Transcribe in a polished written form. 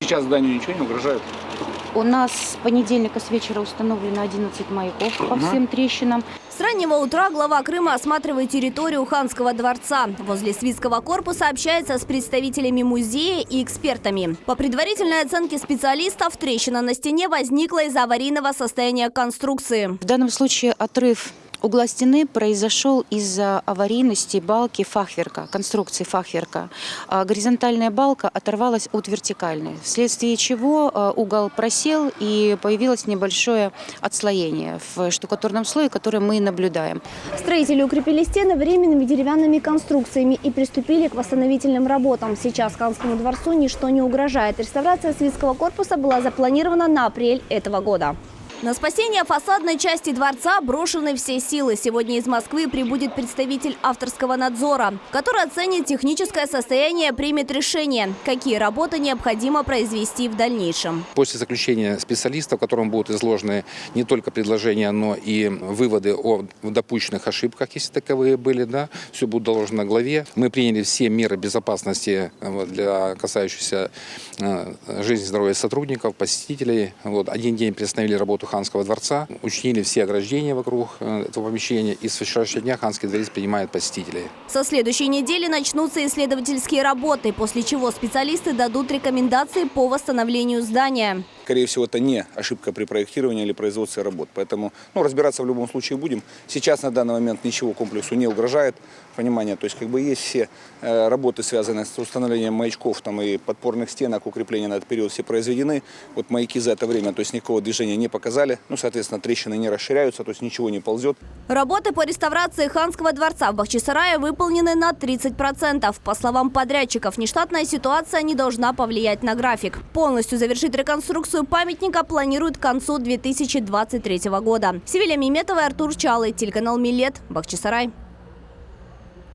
сейчас зданию ничего не угрожает. У нас с понедельника с вечера установлено 11 маяков по всем трещинам. С раннего утра глава Крыма осматривает территорию Ханского дворца. Возле Свитского корпуса общается с представителями музея и экспертами. По предварительной оценке специалистов, трещина на стене возникла из-за аварийного состояния конструкции. В данном случае отрыв угла стены произошел из-за аварийности балки фахверка, конструкции фахверка. Горизонтальная балка оторвалась от вертикальной, вследствие чего угол просел и появилось небольшое отслоение в штукатурном слое, которое мы наблюдаем. Строители укрепили стены временными деревянными конструкциями и приступили к восстановительным работам. Сейчас Ханскому дворцу ничто не угрожает. Реставрация Свитского корпуса была запланирована на апрель этого года. На спасение фасадной части дворца брошены все силы. Сегодня из Москвы прибудет представитель авторского надзора, который оценит техническое состояние и примет решение, какие работы необходимо произвести в дальнейшем. После заключения специалистов, в котором будут изложены не только предложения, но и выводы о допущенных ошибках, если таковые были, все будет доложено главе. Мы приняли все меры безопасности, касающиеся жизни и здоровья сотрудников, посетителей. Один день приостановили работу Ханского дворца, учинили все ограждения вокруг этого помещения, и с вчерашнего дня Ханский дворец принимает посетителей. Со следующей недели начнутся исследовательские работы, после чего специалисты дадут рекомендации по восстановлению здания. Скорее всего, это не ошибка при проектировании или производстве работ. Поэтому разбираться в любом случае будем. Сейчас на данный момент ничего комплексу не угрожает. Понимание, то есть есть все работы, связанные с установлением маячков и подпорных стенок, укрепления на этот период, все произведены. Маяки за это время, то есть никакого движения не показали. Соответственно, трещины не расширяются, то есть ничего не ползет. Работы по реставрации Ханского дворца в Бахчисарае выполнены на 30%. По словам подрядчиков, нештатная ситуация не должна повлиять на график. Полностью завершить реконструкцию памятника планируют к концу 2023 года. Севиля Меметова, Артур Чалый, телеканал Милет, Бахчисарай.